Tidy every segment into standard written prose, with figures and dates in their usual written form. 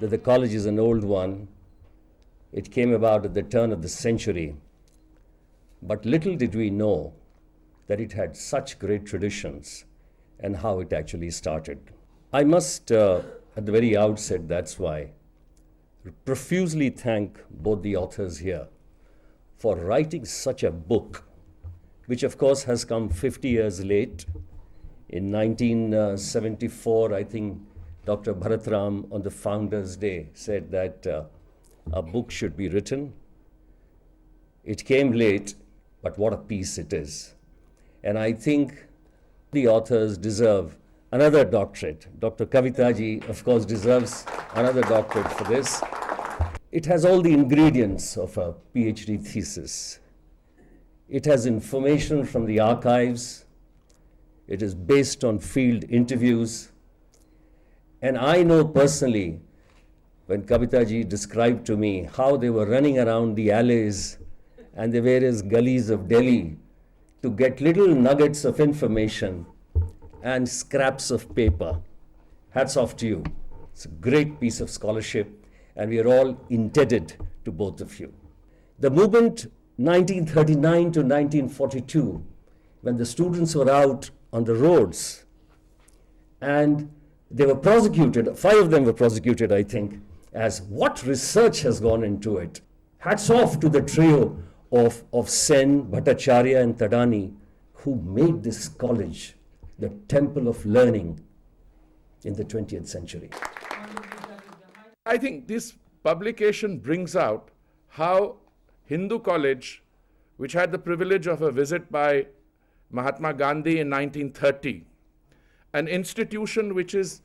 that the college is an old one. It came about at the turn of the century. But little did we know that it had such great traditions and how it actually started. I must, at the very outset, that's why, profusely thank both the authors here for writing such a book, which of course has come 50 years late. In 1974, I think Dr. Bharatram on the Founders' Day said that a book should be written. It came late, but what a piece it is. And I think the authors deserve another doctorate. Dr. Kavita ji, of course, deserves another doctorate for this. It has all the ingredients of a PhD thesis. It has information from the archives. It is based on field interviews. And I know personally, when Kavita ji described to me how they were running around the alleys and the various gullies of Delhi to get little nuggets of information and scraps of paper. Hats off to you. It's a great piece of scholarship, and we are all indebted to both of you. The movement 1939 to 1942, when the students were out on the roads and they were prosecuted, 5 of them were prosecuted, I think, as what research has gone into it. Hats off to the trio of Sen, Bhattacharya and Tadani, who made this college the temple of learning in the 20th century. I think this publication brings out how Hindu College, which had the privilege of a visit by Mahatma Gandhi in 1930, an institution which is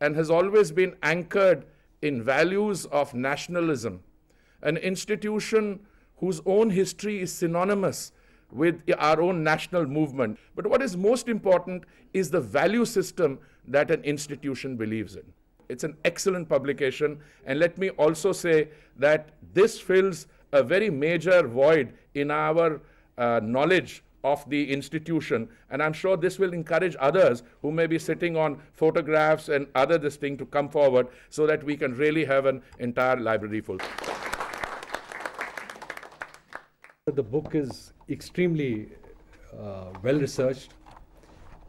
and has always been anchored in values of nationalism, an institution whose own history is synonymous with our own national movement. But what is most important is the value system that an institution believes in. It's an excellent publication, and let me also say that this fills a very major void in our knowledge of the institution, and I'm sure this will encourage others who may be sitting on photographs and other this thing to come forward so that we can really have an entire library full. The book is extremely well researched,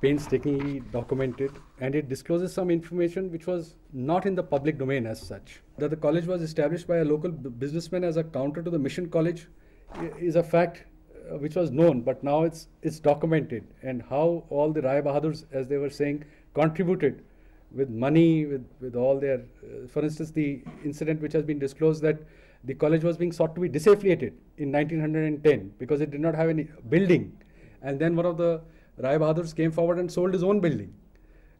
painstakingly documented, and it discloses some information which was not in the public domain as such. That the college was established by a local businessman as a counter to the mission college is a fact which was known, but now it's documented, and how all the Rai Bahadurs, as they were saying, contributed with money, with all their, for instance, the incident which has been disclosed that the college was being sought to be disaffiliated in 1910 because it did not have any building, and then one of the Rai Bahadurs came forward and sold his own building.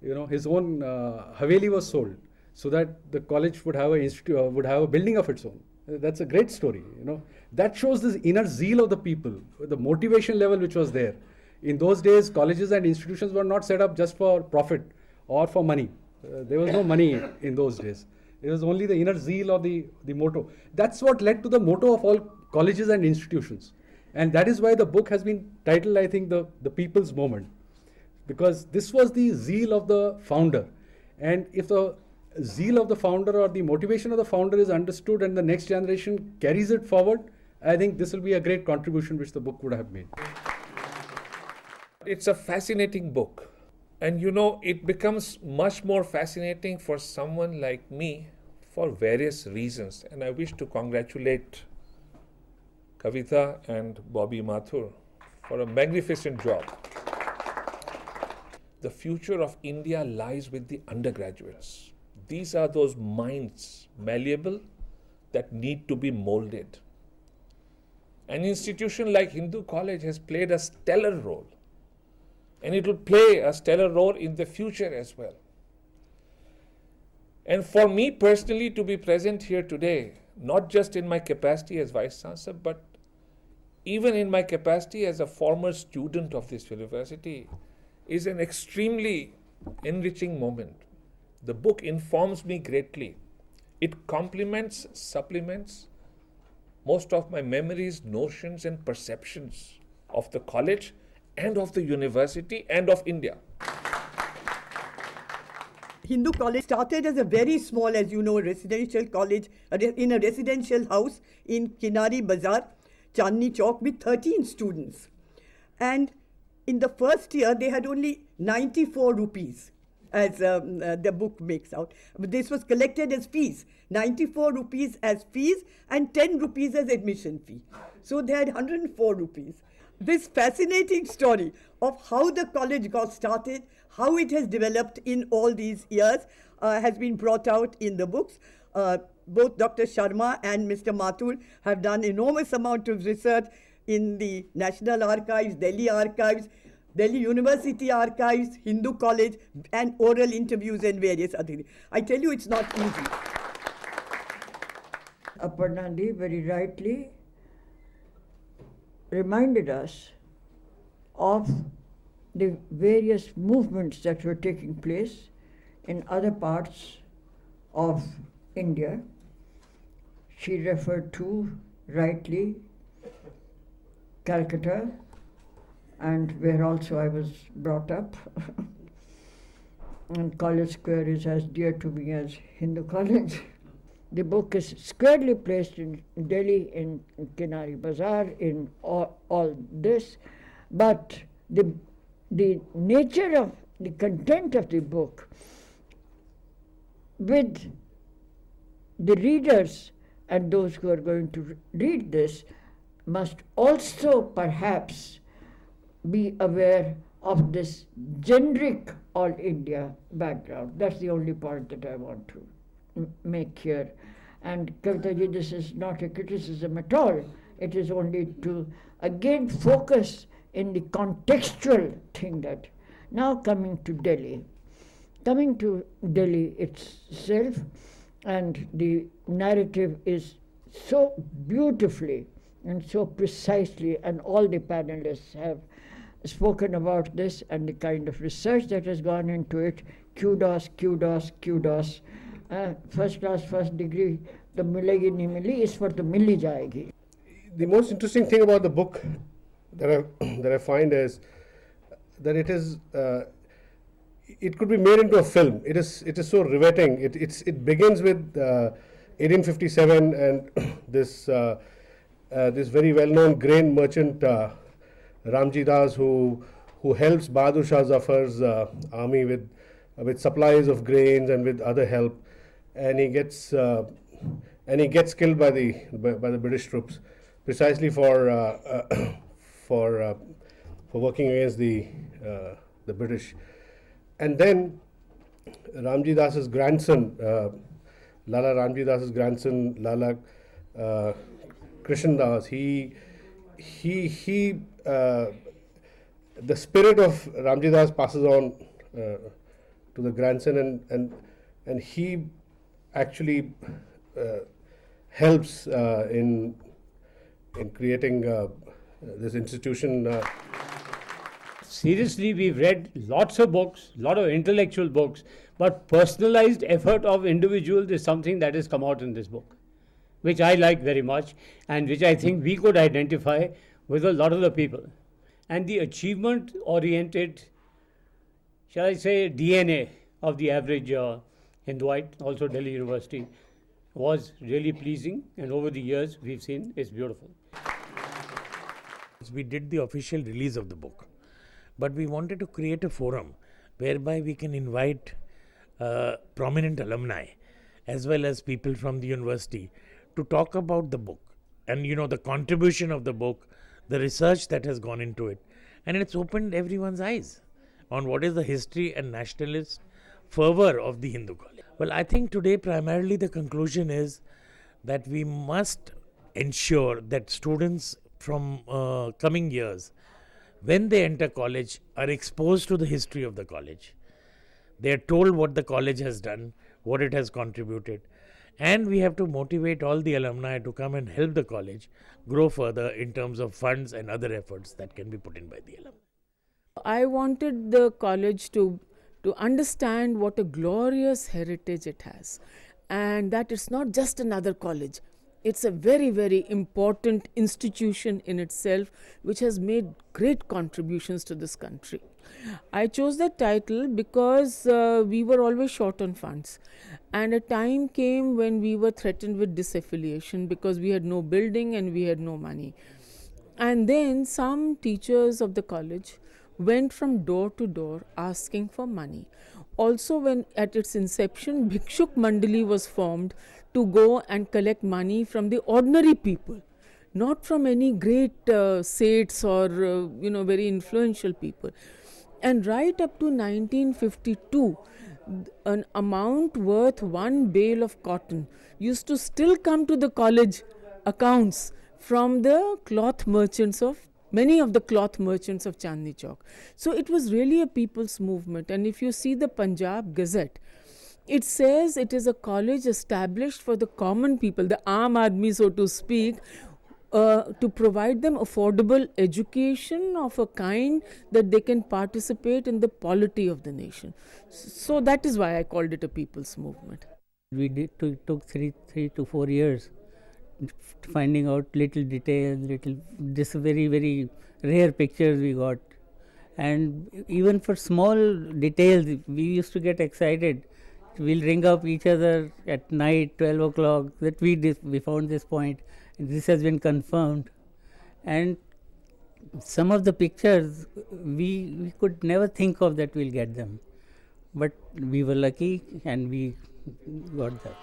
You know, his own Haveli was sold so that the college would have a building of its own. That's a great story, you know. That shows this inner zeal of the people, the motivation level which was there. In those days, colleges and institutions were not set up just for profit or for money. There was no money in those days. It was only the inner zeal or the motto. That's what led to the motto of all colleges and institutions. And that is why the book has been titled, I think, the People's Moment. Because this was the zeal of the founder. And if the zeal of the founder or the motivation of the founder is understood and the next generation carries it forward, I think this will be a great contribution which the book would have made. It's a fascinating book. And you know, it becomes much more fascinating for someone like me for various reasons. And I wish to congratulate Kavita and Bobby Mathur for a magnificent job. The future of India lies with the undergraduates. These are those minds, malleable, that need to be molded. An institution like Hindu College has played a stellar role, and it will play a stellar role in the future as well. And for me personally to be present here today, not just in my capacity as Vice Chancellor, but even in my capacity as a former student of this university, is an extremely enriching moment. The book informs me greatly. It complements, supplements most of my memories, notions, and perceptions of the college and of the university and of India. Hindu college started as a very small, as you know, residential college in a residential house in Kinari Bazaar, Chandni Chowk, with 13 students. And in the first year, they had only 94 rupees, as the book makes out. But this was collected as fees, 94 rupees as fees and 10 rupees as admission fee. So they had 104 rupees. This fascinating story of how the college got started, how it has developed in all these years, has been brought out in the books. Both Dr. Sharma and Mr. Mathur have done enormous amount of research in the National Archives, Delhi University Archives, Hindu College, and oral interviews and various other things. I tell you, it's not easy. Aparnandi very rightly reminded us of the various movements that were taking place in other parts of India. She referred to, rightly, Calcutta, and where also I was brought up. And College Square is as dear to me as Hindu College. The book is squarely placed in Delhi, in Kinari Bazaar, in all this, but the nature of the content of the book with the readers and those who are going to read this must also perhaps be aware of this generic all India background. That's the only point that I want to make here. And Kavita ji, this is not a criticism at all. It is only to again focus in the contextual thing that now coming to Delhi itself, and the narrative is so beautifully and so precisely, and all the panelists have spoken about this and the kind of research that has gone into it. Kudos. First class, first degree, the milegi nahi mili is for the milli jayegi. The most interesting thing about the book that I find is that it could be made into a film. It is so riveting. It begins with 1857 and this very well-known grain merchant Ramji Das who helps Bahadur Shah Zafar's army with supplies of grains and with other help, and he gets killed by the British troops precisely for working against the British. And then Ramji Das's grandson, Lala Ramji Das's grandson, Lala Krishan Das, the spirit of Ramji Das passes on to the grandson, and he actually helps in creating this institution. Seriously, we've read lots of books, lot of intellectual books, but personalized effort of individuals is something that has come out in this book, which I like very much and which I think we could identify with a lot of the people. And the achievement-oriented, shall I say, DNA of the average Hinduite, also Delhi University, was really pleasing, and over the years we've seen it's beautiful. We did the official release of the book, but we wanted to create a forum whereby we can invite prominent alumni as well as people from the university to talk about the book and the contribution of the book, the research that has gone into it, and it's opened everyone's eyes on what is the history and nationalist fervor of the Hindu college. Well, I think today primarily the conclusion is that we must ensure that students from coming years, when they enter college, are exposed to the history of the college. They are told what the college has done, what it has contributed, and we have to motivate all the alumni to come and help the college grow further in terms of funds and other efforts that can be put in by the alumni. I wanted the college to understand what a glorious heritage it has, and that it's not just another college. It's a very, very important institution in itself, which has made great contributions to this country. I chose that title because we were always short on funds. And a time came when we were threatened with disaffiliation because we had no building and we had no money. And then some teachers of the college went from door to door asking for money. Also, when at its inception, Bhikshuk Mandali was formed to go and collect money from the ordinary people, not from any great saints or very influential people. And right up to 1952, an amount worth one bale of cotton used to still come to the college accounts from the cloth merchants of many of the cloth merchants of Chandni Chowk. So it was really a people's movement. And if you see the Punjab Gazette, it says it is a college established for the common people, the Aam Aadmi, so to speak, to provide them affordable education of a kind that they can participate in the polity of the nation. So that is why I called it a people's movement. Took three to 4 years finding out little details, this very, very rare pictures we got. And even for small details, we used to get excited. We'll ring up each other at night, 12 o'clock, that we found this point. This has been confirmed. And some of the pictures, we could never think of that we'll get them. But we were lucky and we got that.